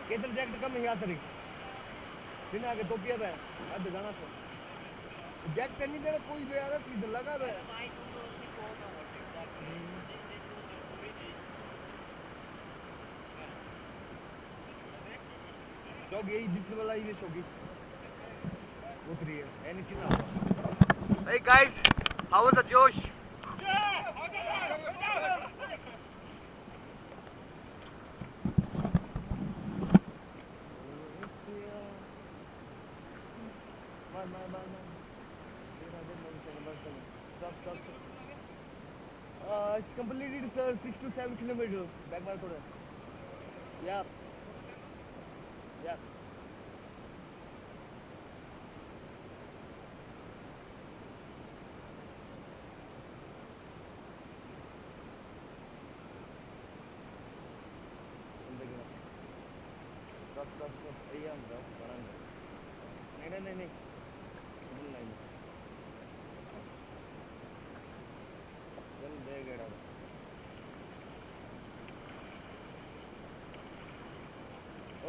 केतर jacket कम यहाँ तरी बिना के टोपिया पे अब जाना तो जैकेट नहीं दे कोई भी यार सीधा लगा रहा है शौक यही जितने वाला ये शौकी उतरी है एनी चीज Hey guys, how was the Josh? It's completed, sir. 6 to 7 kilometers. Back by thoda. Yeah. Yeah. Stop. Ayan, bro. Parang. नहीं. Full line. Then they get out.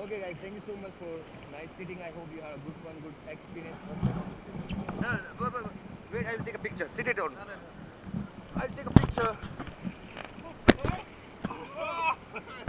Okay guys, thank you so much for nice sitting. I hope you have a good experience. No, wait, I'll take a picture. Sit it down. I'll take a picture.